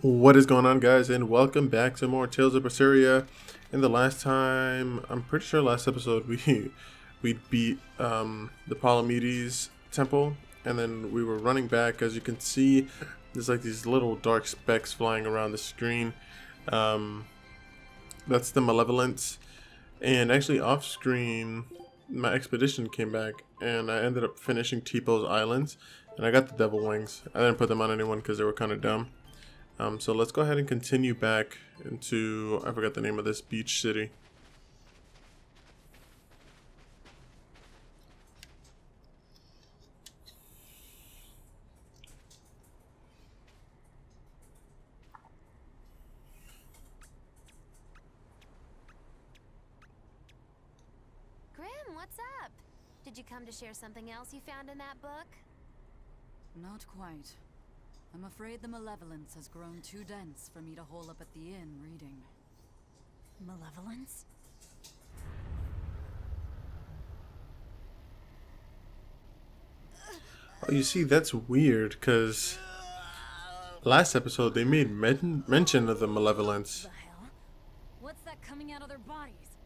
What is going on, guys, and welcome back to more Tales of Berseria. And the last time, I'm pretty sure last episode we beat the Palamedes temple, and then we were running back. As you can see, there's like these little dark specks flying around the screen. That's the Malevolence. And actually off screen, my expedition came back and I ended up finishing Teepo's Islands, and I got the devil wings. I didn't put them on anyone because they were kind of dumb. So let's go ahead and continue back into, I forgot the name of this beach city. Grim, what's up? Did you come to share something else you found in that book? Not quite. I'm afraid the malevolence has grown too dense for me to hole up at the inn reading. Malevolence? Oh, you see, that's weird, because last episode they made mention of the Malevolence. The hell? What's that coming out of their bodies?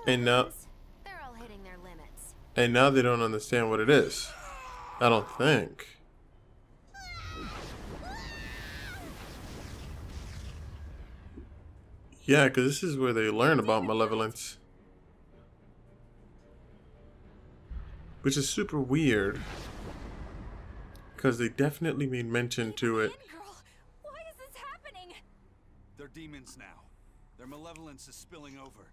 And now, They're all hitting their limits. and now they don't understand what it is. I don't think. Yeah, because this is where they learn about Malevolence. Which is super weird. Because they definitely made mention to it. Girl, why is this happening? They're demons now. Their malevolence is spilling over.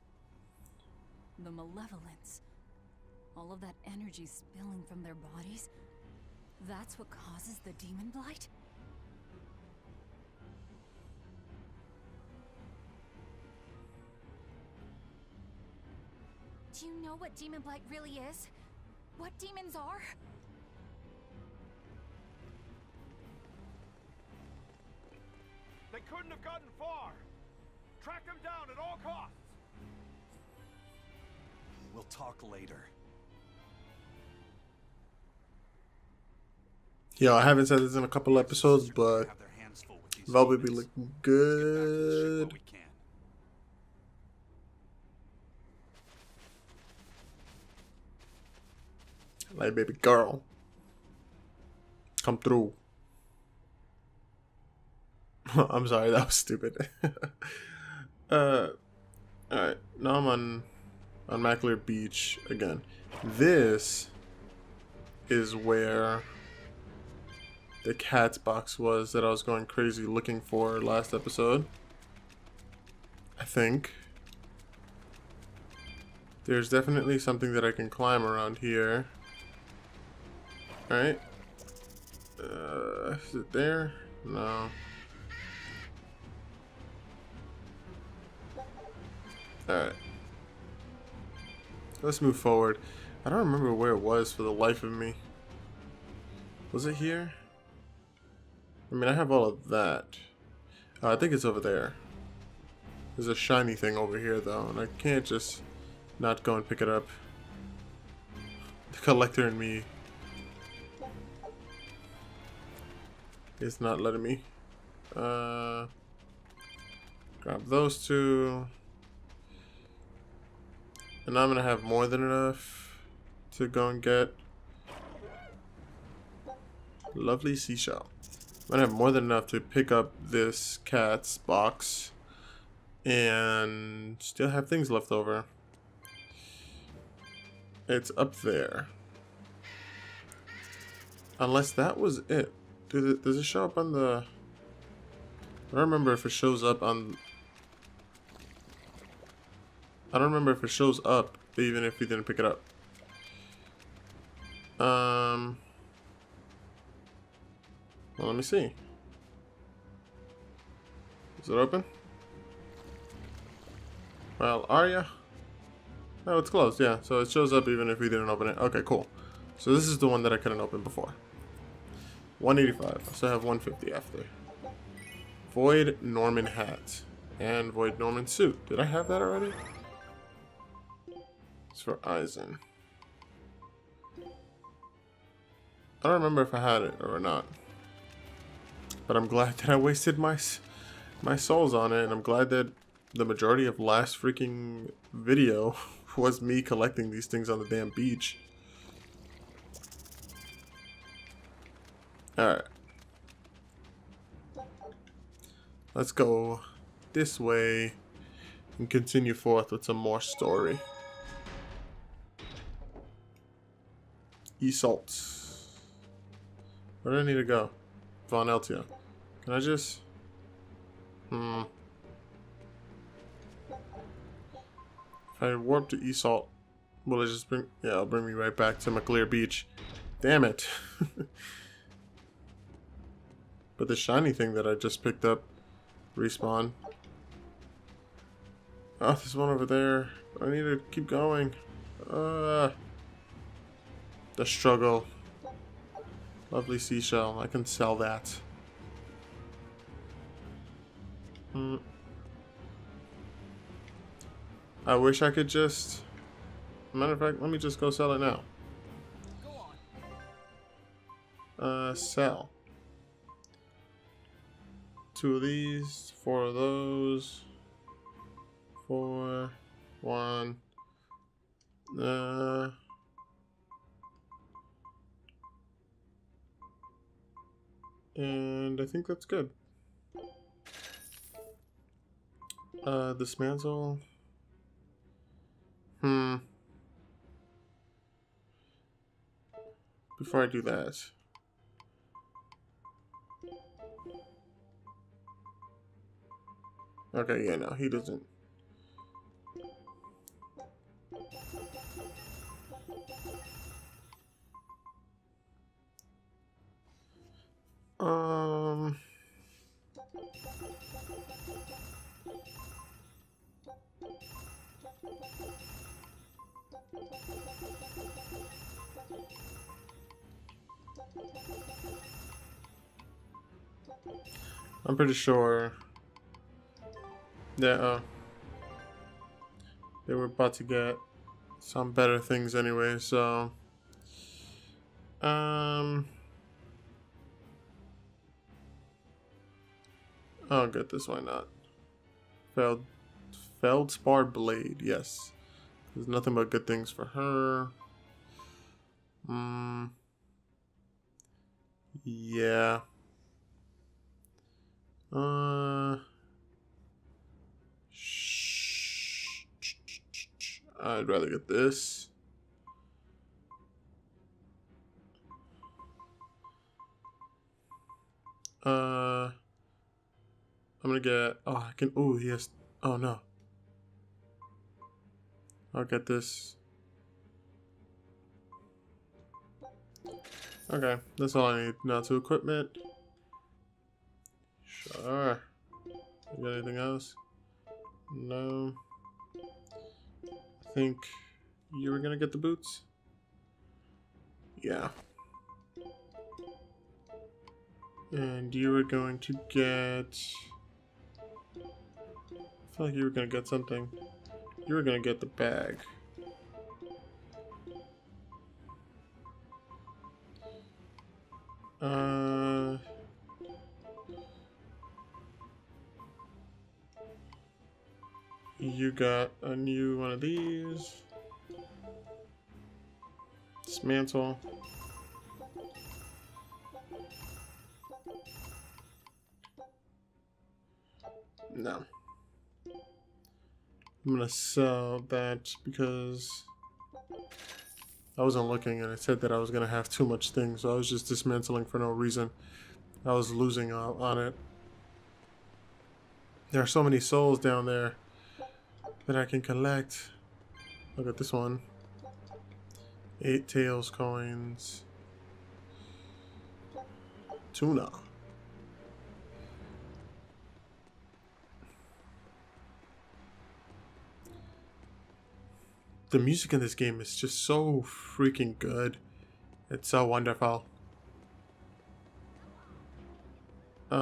The malevolence. All of that energy spilling from their bodies? That's what causes the Daemonblight? Do you know what Daemonblight really is? What demons are? They couldn't have gotten far. Track them down at all costs. We'll talk later. Yo, I haven't said this in a couple episodes, but Have their hands full with these Velvet be demons. looking Let's get back to the ship while good. we can. Like, baby girl, come through. I'm sorry, that was stupid. Alright, now I'm on Mackler Beach again. This is where the cat's box was that I was going crazy looking for last episode. I think. There's definitely something that I can climb around here. Alright. Is it there? No. Alright. Let's move forward. I don't remember where it was for the life of me. Was it here? I mean, I have all of that. I think it's over there. There's a shiny thing over here, though, and I can't just not go and pick it up. The collector in me is not letting me. Grab those two. And I'm gonna have more than enough to go and get lovely seashell. I'm gonna have more than enough to pick up this cat's box and still have things left over. It's up there. Unless that was it. Does it show up on the... I don't remember if it shows up on... I don't remember if it shows up even if we didn't pick it up. Well, let me see. Is it open? Well, are ya? No, it's closed, yeah. So it shows up even if we didn't open it. Okay, cool. So this is the one that I couldn't open before. 185. I still have 150 after. Void Norman hat. And Void Norman suit. Did I have that already? It's for Eisen. I don't remember if I had it or not. But I'm glad that I wasted my souls on it, and I'm glad that the majority of last freaking video was me collecting these things on the damn beach. Alright. Let's go this way and continue forth with some more story. Isolt. Where do I need to go? Von Eltia. Can I just... If I warp to Isolt, will it just bring... Yeah, it'll bring me right back to McClear Beach. Damn it. But the shiny thing that I just picked up, respawn. Oh, there's one over there. I need to keep going. The struggle. Lovely seashell. I can sell that. I wish I could just... Matter of fact, let me just go sell it now. Sell. 2 of these, 4 of those, 4, 1, and I think that's good. Dismantle. Before I do that. Okay, yeah, no, he doesn't. I'm pretty sure that they were about to get some better things anyway, so I'll get this, why not? Feldspar Blade, yes. There's nothing but good things for her. Yeah. I'd rather get this. I'm gonna get... Oh, I can... Oh, yes. Oh, no. I'll get this. Okay, that's all I need. Now to equipment. Sure. You got anything else? No. I think you were gonna get the boots? Yeah. And you were going to get... I feel like you were gonna get something. You were gonna get the bag. You got a new one of these. Dismantle. No. I'm gonna sell that because I wasn't looking and it said that I was gonna have too much things, so I was just dismantling for no reason. I was losing on it. There are so many souls down there that I can collect. Look at this one. 8 tails coins. Tuna. The music in this game is just so freaking good. It's so wonderful. You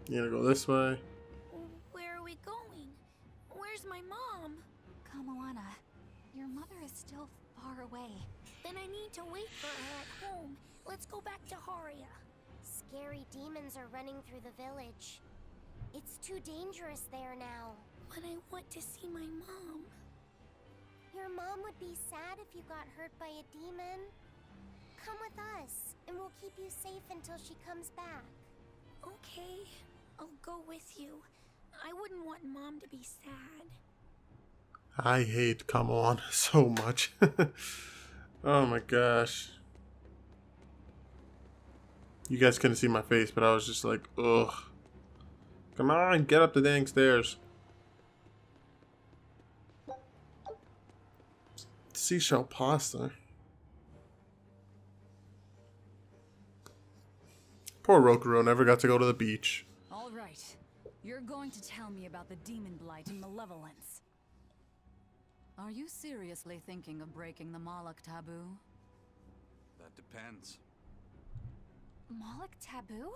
gonna go this way? Where are we going? Where's my mom? Kamoana, your mother is still far away. Then I need to wait for her at home. Let's go back to Haria. scary demons are running through the village. It's too dangerous there now. But I want to see my mom. Your mom would be sad if you got hurt by a demon. Come with us, and we'll keep you safe until she comes back. Okay, I'll go with you. I wouldn't want Mom to be sad. I hate Come On so much. Oh my gosh. You guys couldn't see my face, but I was just like, ugh. Come on, get up the dang stairs. Seashell pasta. Poor Rokuro never got to go to the beach. All right. You're going to tell me about the Daemonblight and Malevolence. Are you seriously thinking of breaking the Moloch taboo? That depends. Moloch taboo?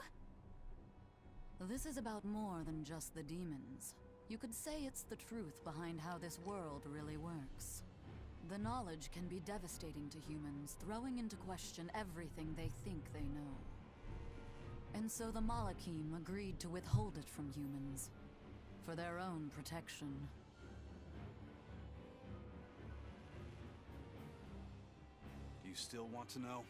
This is about more than just the demons. You could say it's the truth behind how this world really works. The knowledge can be devastating to humans, throwing into question everything they think they know. And so the Malachim agreed to withhold it from humans, for their own protection. Do you still want to know?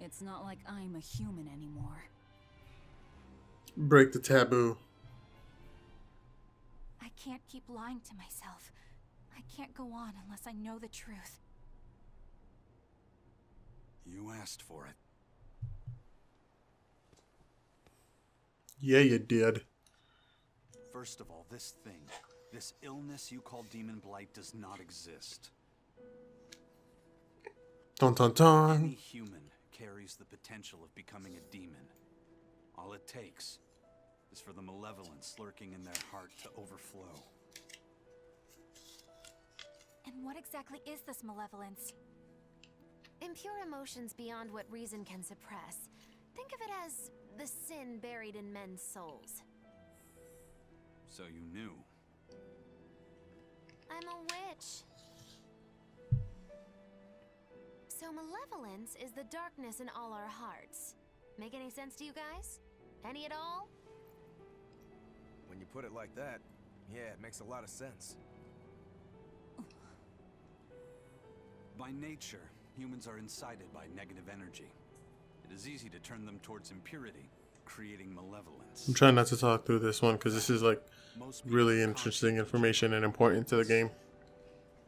It's not like I'm a human anymore. Break the taboo. I can't keep lying to myself. I can't go on unless I know the truth. You asked for it. Yeah, you did. First of all, this thing, this illness you call Daemonblight does not exist. Dun dun dun. Any human carries the potential of becoming a demon. All it takes is for the malevolence lurking in their heart to overflow. And what exactly is this malevolence? Impure emotions beyond what reason can suppress. Think of it as the sin buried in men's souls. So you knew. I'm a witch. So malevolence is the darkness in all our hearts. Make any sense to you guys? Any at all? When you put it like that, yeah, it makes a lot of sense. By nature, humans are incited by negative energy. It is easy to turn them towards impurity, creating malevolence. I'm trying not to talk through this one because this is like Most people really are interesting conscious information and important to the game.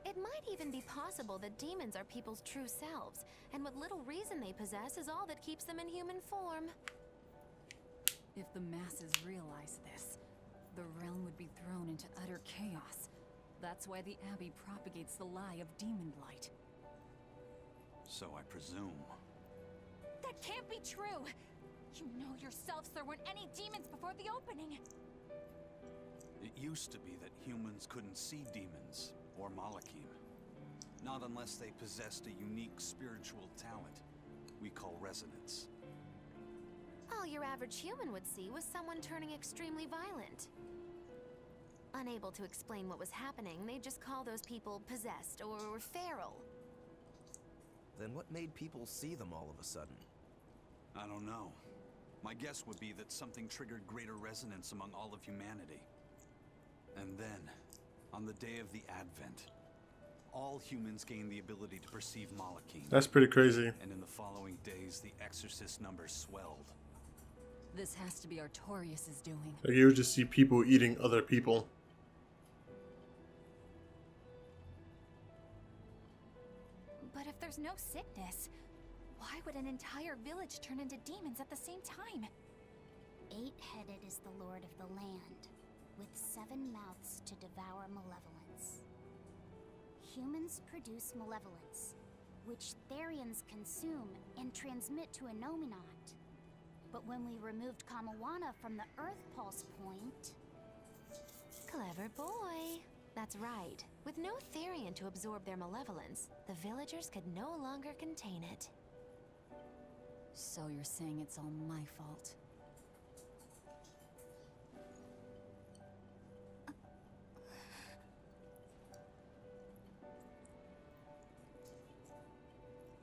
It might even be possible that demons are people's true selves, and what little reason they possess is all that keeps them in human form. If the masses realize this, the realm would be thrown into utter chaos. That's why the Abbey propagates the lie of Daemonblight. So I presume. That can't be true! You know yourselves there weren't any demons before the opening! It used to be that humans couldn't see demons or Malachim. Not unless they possessed a unique spiritual talent we call resonance. All your average human would see was someone turning extremely violent. Unable to explain what was happening, they'd just call those people possessed or feral. Then what made people see them all of a sudden? I don't know. My guess would be that something triggered greater resonance among all of humanity. And then, on the day of the Advent, all humans gained the ability to perceive Malachim. That's pretty crazy. And in the following days, the exorcist numbers swelled. This has to be Artorias' doing. Like you would just see people eating other people. But if there's no sickness, why would an entire village turn into demons at the same time? 8-headed is the lord of the land, with 7 mouths to devour malevolence. Humans produce malevolence, which Therians consume and transmit to a Nominat. But when we removed Kamawana from the Earth Pulse point... Clever boy. That's right. With no Therian to absorb their malevolence, the villagers could no longer contain it. So you're saying it's all my fault?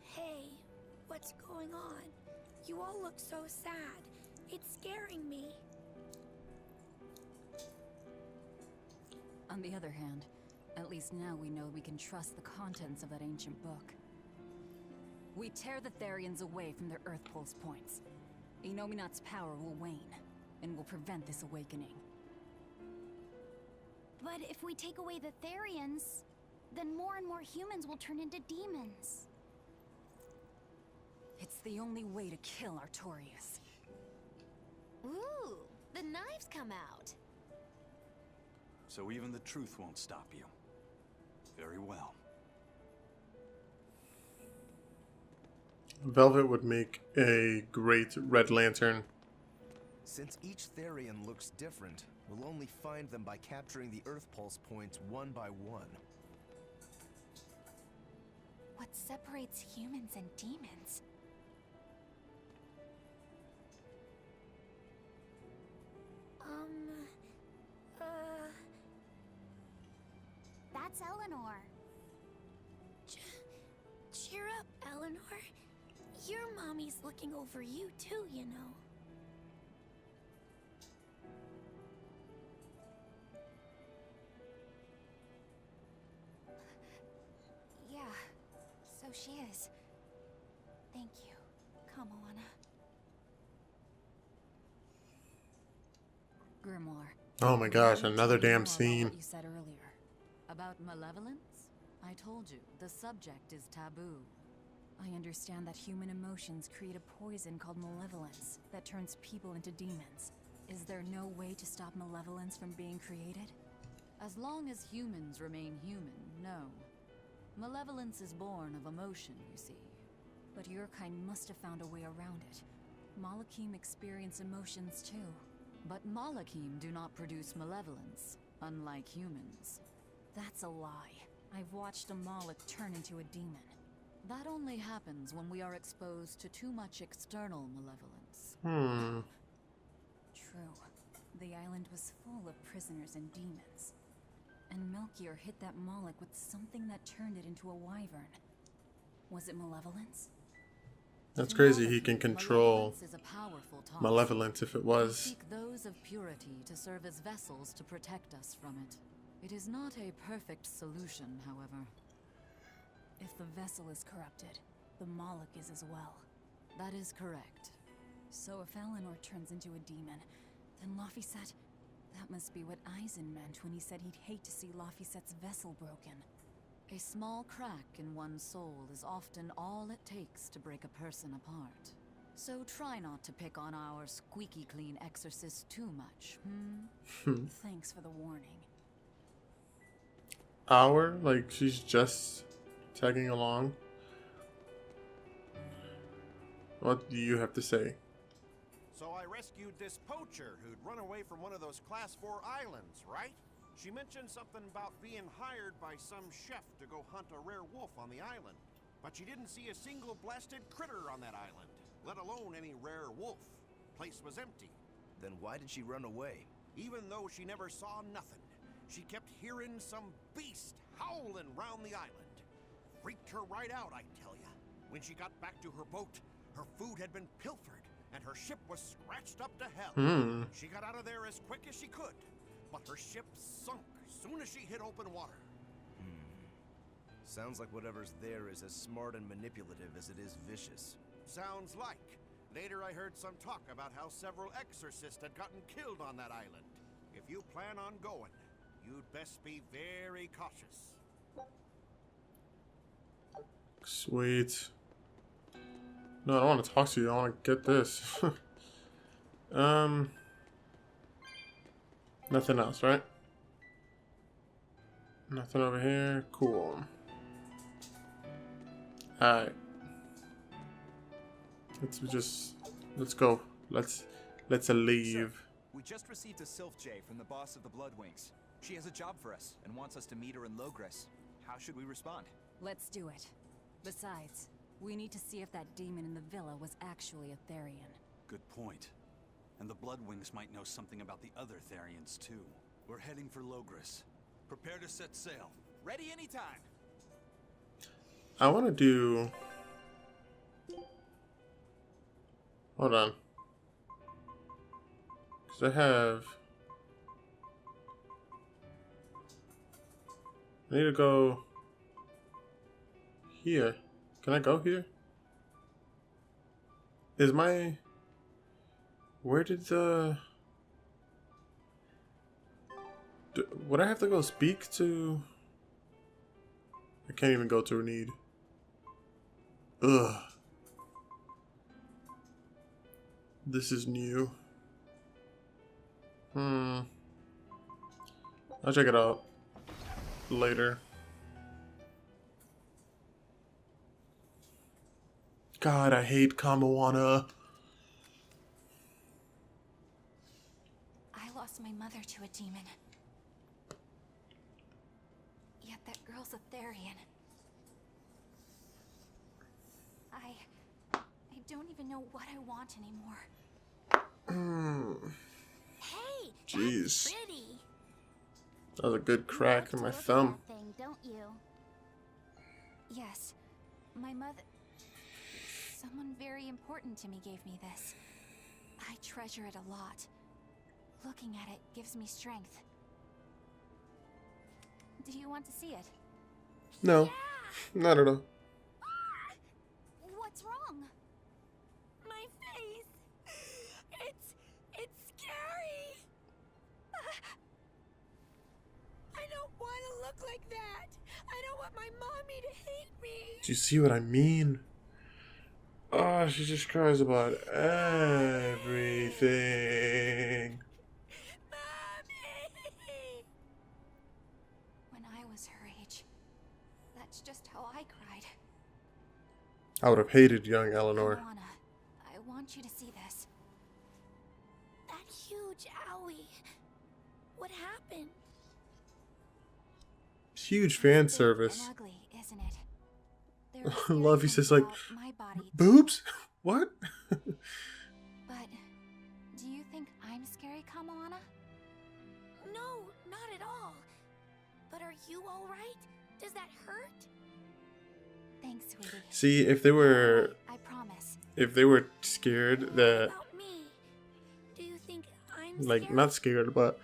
Hey, what's going on? You all look so sad. It's scaring me. On the other hand, at least now we know we can trust the contents of that ancient book. We tear the Therians away from their Earth Pulse points. Inominat's power will wane, and will prevent this awakening. But if we take away the Therians, then more and more humans will turn into demons. It's the only way to kill Artorias. Ooh, the knives come out. So even the truth won't stop you. Very well. Velvet would make a great Red Lantern. Since each Therian looks different, we'll only find them by capturing the Earth Pulse points one by one. What separates humans and demons? That's Eleanor. Cheer up, Eleanor. Your mommy's looking over you too, you know. Yeah, so she is. Thank you, Kamoana. Grimoire. Oh my gosh, another damn What scene. you said earlier about malevolence? I told you, the subject is taboo. I understand that human emotions create a poison called malevolence that turns people into demons. Is there no way to stop malevolence from being created? As long as humans remain human, no. Malevolence is born of emotion, you see. But your kind must have found a way around it. Malakim experience emotions too. But Malakim do not produce malevolence, unlike humans. That's a lie. I've watched a Moloch turn into a demon. That only happens when we are exposed to too much external malevolence. True. The island was full of prisoners and demons. And Melchior hit that Moloch with something that turned it into a wyvern. Was it malevolence? That's To crazy. He Malakim, can control malevolence is a powerful toxin. malevolence if it We was. seek those of purity to serve as vessels to protect us from it. It is not a perfect solution, however. If the vessel is corrupted, the Moloch is as well. That is correct. So if Eleanor turns into a demon, then Laphicet... That must be what Eisen meant when he said he'd hate to see Laphicet's vessel broken. A small crack in one's soul is often all it takes to break a person apart. So try not to pick on our squeaky clean exorcist too much, Thanks for the warning. Hour? Like, she's just tagging along? What do you have to say? So I rescued this poacher who'd run away from one of those Class 4 islands, right? She mentioned something about being hired by some chef to go hunt a rare wolf on the island. But she didn't see a single blasted critter on that island, let alone any rare wolf. Place was empty. Then why did she run away? Even though she never saw nothing, she kept hearing some beast howling round the island. Freaked her right out, I tell ya. When she got back to her boat, her food had been pilfered, and her ship was scratched up to hell. She got out of there as quick as she could, but her ship sunk as soon as she hit open water. Sounds like whatever's there is as smart and manipulative as it is vicious. Sounds like. Later I heard some talk about how several exorcists had gotten killed on that island. If you plan on going, you'd best be very cautious. Sweet. No, I don't want to talk to you. I want to get this. Nothing else, right? Nothing over here. Cool. Alright. Let's go. Let's leave. We just received a Sylph J from the boss of the Bloodwings. She has a job for us and wants us to meet her in Logres. How should we respond? Let's do it. Besides, we need to see if that demon in the villa was actually a Therian. Good point. And the Bloodwings might know something about the other Therians too. We're heading for Logres. Prepare to set sail. Ready anytime. I want to do... Hold on. Because I need to go here. Can I go here? Is my... Where did the... Would I have to go speak to... I can't even go to need. Ugh. This is new. I'll check it out later. God, I hate Kamawana. I lost my mother to a demon. Yet that girl's a Therian. I don't even know what I want anymore. Hey, jeez. that's pretty. That was a good crack in my thumb. That thing, don't you? Yes, my mother... Someone very important to me gave me this. I treasure it a lot. Looking at it gives me strength. Do you want to see it? No, Yeah. not at all. What's wrong? My face. It's scary. I don't want to look like that. I don't want my mommy to hate me. Do you see what I mean? Oh, she just cries about everything. Mommy. When I was her age, that's just how I cried. I would have hated young Eleanor. Moana, I want you to see this. That huge owie. What happened? Huge fan Big service. and ugly, isn't it? There are Love, he scary says things like, about my body, too. boobs? What? But do you think I'm scary, Kamoana? No, not at all. But are you all right? Does that hurt? Thanks, sweetie. See, if they were, I promise. if they were scared What that, about me? Do you think I'm like, scary? not scared, but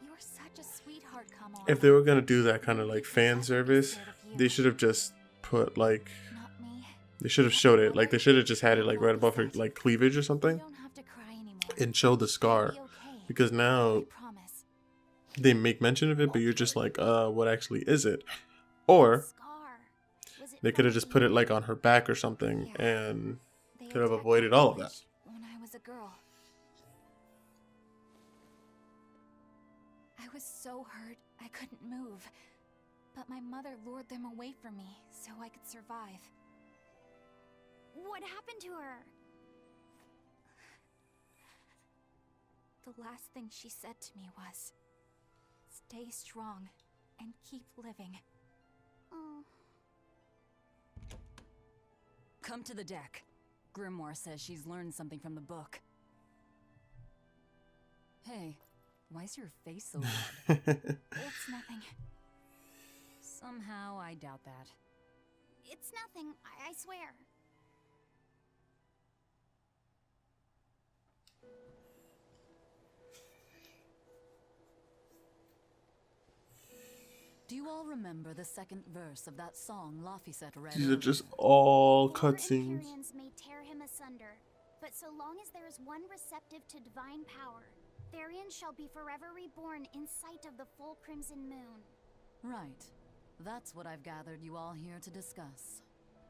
You're such a sweetheart, Kamoana. if they were gonna do that kind of like fan service, they should have just put like, Not me. they should have showed it, like they should have just had it like right above her like cleavage or You something, don't have to cry anymore. and show the scar, You'll be okay. because now I promise. they make mention of it, but you're just like, what actually is it? Or Scar. Was it they could have from just put it the like on her back or something, Yeah. and They could have attacked avoided the all of that. village when I was a girl. I was so hurt I couldn't move. But my mother lured them away from me so I could survive. What happened to her? The last thing she said to me was, "Stay strong and keep living." Oh. Come to the deck. Grimoire says she's learned something from the book. Hey, why's your face so red? It's nothing. Somehow I doubt that. It's nothing, I swear. Do you all remember the second verse of that song Laphicet read These are just earlier? all Four cutscenes. Empyreans may tear him asunder, but so long as there is one receptive to divine power, Therian shall be forever reborn in sight of the full crimson moon. Right. That's what I've gathered you all here to discuss.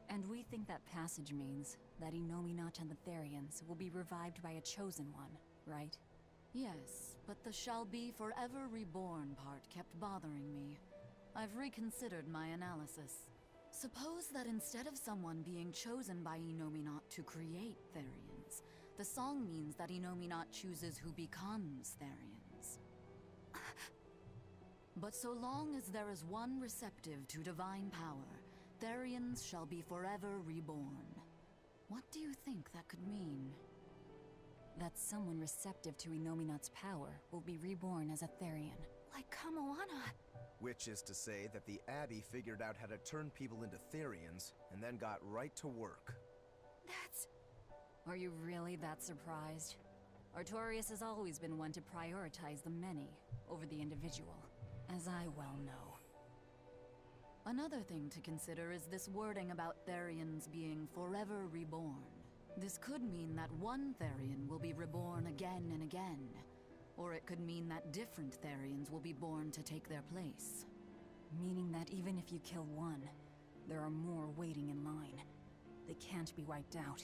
And we think that passage means that Innominat and the Therians will be revived by a chosen one, right? Yes, but the shall be forever reborn part kept bothering me. I've reconsidered my analysis. Suppose that instead of someone being chosen by Innominat to create Therians, the song means that Innominat chooses who becomes Therians. But so long as there is one receptive to divine power, Therians shall be forever reborn. What do you think that could mean? That someone receptive to Innominat's power will be reborn as a Therian. Like Kamoana. Which is to say that the Abbey figured out how to turn people into Therians, and then got right to work. That's... Are you really that surprised? Artorias has always been one to prioritize the many over the individual, as I well know. Another thing to consider is this wording about Therians being forever reborn. This could mean that one Therian will be reborn again and again, or it could mean that different Therians will be born to take their place. Meaning that even if you kill one, there are more waiting in line. They can't be wiped out.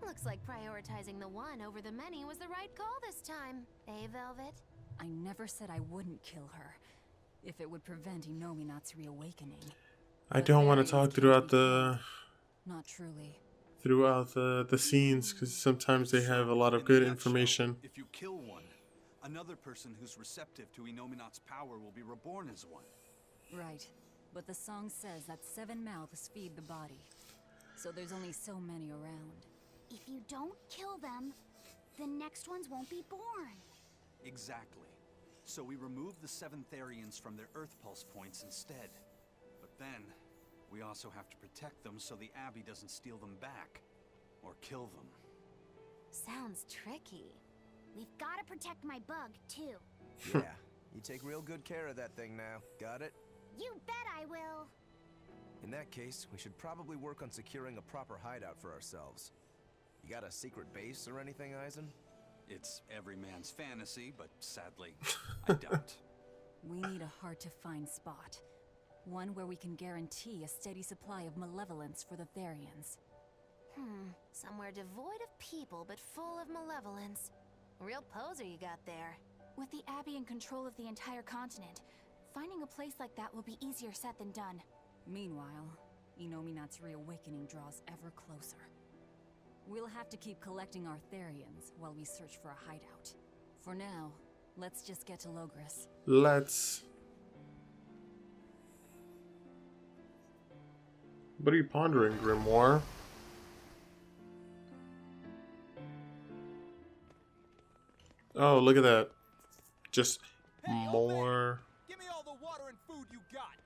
Looks like prioritizing the one over the many was the right call this time, eh, Velvet? I never said I wouldn't kill her, if it would prevent Inominat's reawakening. I don't want to talk throughout the Not truly. the scenes, because sometimes they have a lot of good information. If you kill one, another person who's receptive to Inominat's power will be reborn as one. Right, but the song says that 7 mouths feed the body, so there's only so many around. If you don't kill them, the next ones won't be born. Exactly. So we remove the 7 Therians from their Earth Pulse points instead. But then, we also have to protect them so the Abbey doesn't steal them back. Or kill them. Sounds tricky. We've got to protect my bug, too. Yeah, you take real good care of that thing now. Got it? You bet I will. In that case, we should probably work on securing a proper hideout for ourselves. You got a secret base or anything, Eisen? It's every man's fantasy, but sadly, I don't. We need a hard-to-find spot. One where we can guarantee a steady supply of malevolence for the Therians. Somewhere devoid of people but full of malevolence. Real poser you got there. With the Abbey in control of the entire continent, finding a place like that will be easier said than done. Meanwhile, Inominat's reawakening draws ever closer. We'll have to keep collecting our Therians while we search for a hideout. For now, let's just get to Logris. Let's. What are you pondering, Grimoire? Oh, look at that. Just more. Give me all the water and food you got.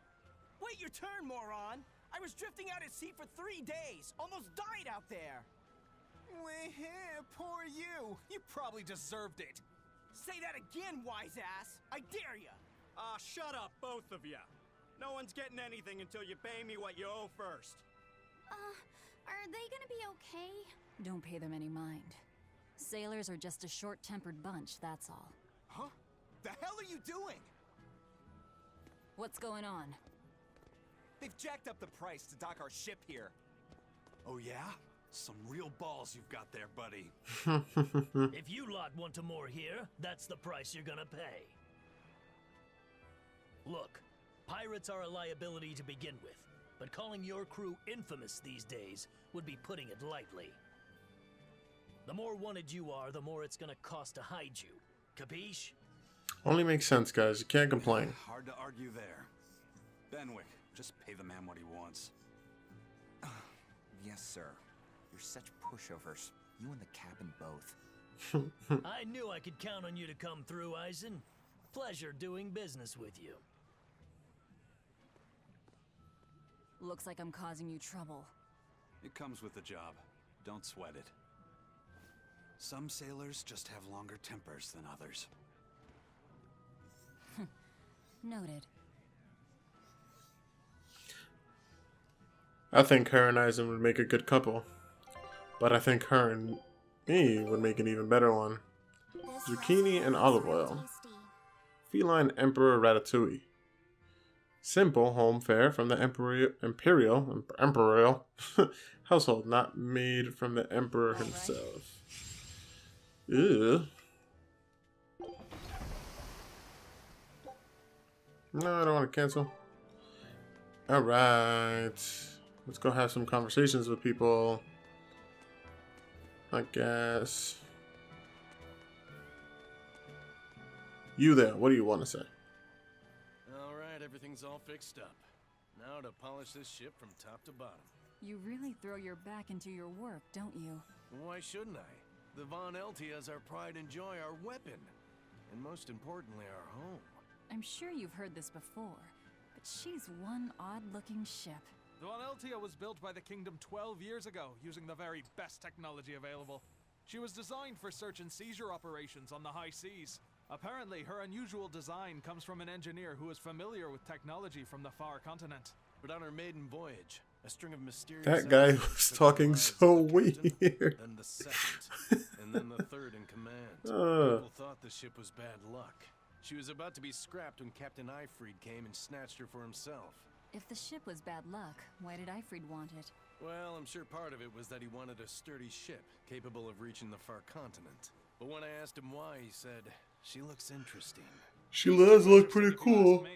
Wait your turn, moron. I was drifting out at sea for 3 days. Almost died out there. Poor you. You probably deserved it. Say that again, wise ass. I dare ya. Shut up, both of ya. No one's getting anything until you pay me what you owe first. Are they gonna be okay? Don't pay them any mind. Sailors are just a short-tempered bunch, that's all. Huh? The hell are you doing? What's going on? They've jacked up the price to dock our ship here. Oh yeah? Some real balls you've got there, buddy. If you lot want to moor here, that's the price you're gonna pay. Look, pirates are a liability to begin with, but calling your crew infamous these days would be putting it lightly. The more wanted you are, the more it's gonna cost to hide you. Capiche? Only makes sense, guys. You can't complain. Hard to argue there. Benwick, just pay the man what he wants. Yes, sir. You're such pushovers. You and the captain both. I knew I could count on you to come through, Eisen. Pleasure doing business with you. Looks like I'm causing you trouble. It comes with the job. Don't sweat it. Some sailors just have longer tempers than others. Noted. I think her and Eisen would make a good couple. But I think her and me would make an even better one. Zucchini and olive oil. Feline Emperor Ratatouille. Simple home fare from the imperial household, not made from the emperor himself. Ew. No, I don't want to cancel. Alright. Let's go have some conversations with people. I guess. You there, what do you want to say? Alright, everything's all fixed up. Now to polish this ship from top to bottom. You really throw your back into your work, don't you? Why shouldn't I? The Von Eltia's our pride and joy, our weapon. And most importantly, our home. I'm sure you've heard this before, but she's one odd-looking ship. The Vaneltia was built by the kingdom 12 years ago, using the very best technology available. She was designed for search and seizure operations on the high seas. Apparently, her unusual design comes from an engineer who is familiar with technology from the far continent. But on her maiden voyage, a string of mysterious... That guy was talking so weird. Then the second, and then the third in command. People thought the ship was bad luck. She was about to be scrapped when Captain Ifrid came and snatched her for himself. If the ship was bad luck, why did Ifrid want it? Well, I'm sure part of it was that he wanted a sturdy ship, capable of reaching the far continent. But when I asked him why, he said, "She looks interesting." She does look pretty cool.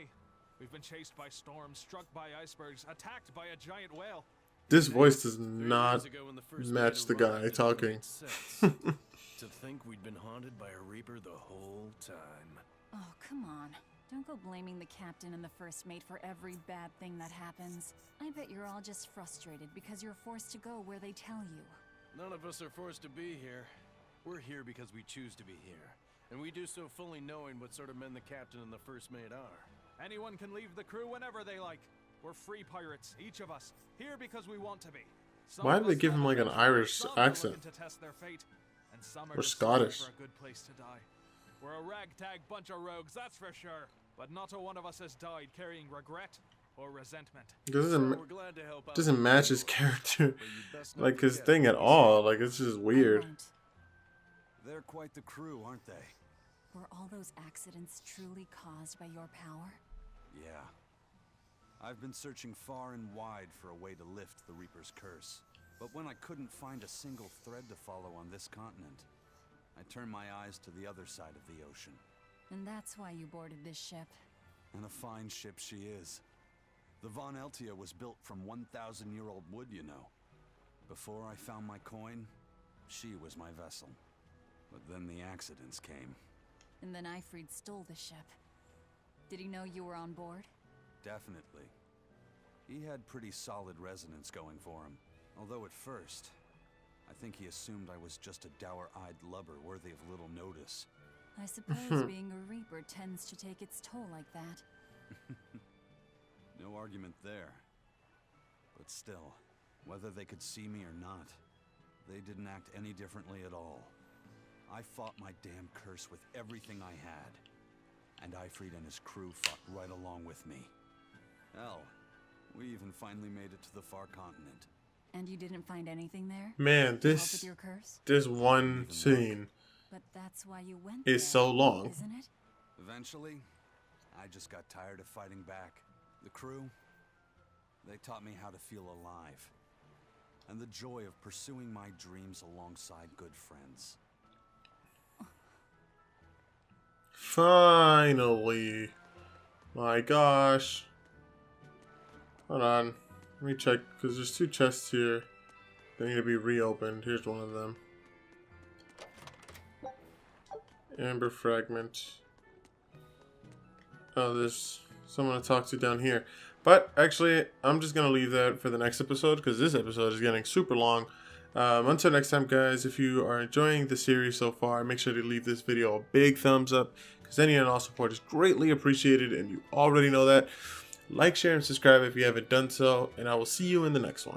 We've been chased by storms, struck by icebergs, attacked by a giant whale. This voice does not match the guy talking. To think we'd been haunted by a Reaper the whole time. Oh, come on. Don't go blaming the captain and the first mate for every bad thing that happens. I bet you're all just frustrated because you're forced to go where they tell you. None of us are forced to be here. We're here because we choose to be here. And we do so fully knowing what sort of men the captain and the first mate are. Anyone can leave the crew whenever they like. We're free pirates, each of us, here because we want to be. Why did they give him like an Irish accent? To test their fate, and some are Or just Scottish? For a good place to die. We're a ragtag bunch of rogues, that's for sure. But not a one of us has died carrying regret or resentment. Doesn't match his character, like his thing at all. Like it's just weird. They're quite the crew, aren't they? Were all those accidents truly caused by your power? Yeah. I've been searching far and wide for a way to lift the Reaper's curse. But when I couldn't find a single thread to follow on this continent, I turned my eyes to the other side of the ocean. And that's why you boarded this ship. And a fine ship she is. The Von Eltia was built from 1,000-year-old wood, you know. Before I found my coin, she was my vessel. But then the accidents came. And then Ifrid stole the ship. Did he know you were on board? Definitely. He had pretty solid resonance going for him. Although at first, I think he assumed I was just a dour-eyed lubber worthy of little notice. I suppose being a Reaper tends to take its toll like that. No argument there. But still, whether they could see me or not, they didn't act any differently at all. I fought my damn curse with everything I had. And Ifrid and his crew fought right along with me. Hell, we even finally made it to the far continent. And you didn't find anything there? Man, this one scene but that's why you went is so long. Isn't it? Eventually, I just got tired of fighting back. The crew, they taught me how to feel alive. And the joy of pursuing my dreams alongside good friends. Finally. My gosh. Hold on. Let me check, because there's two chests here. They need to be reopened. Here's one of them. Amber fragment. Oh, there's someone to talk to down here. But actually, I'm just going to leave that for the next episode, because this episode is getting super long. Until next time, guys, if you are enjoying the series so far, make sure to leave this video a big thumbs up, because any and all support is greatly appreciated, and you already know that. Like, share, and subscribe if you haven't done so, and I will see you in the next one.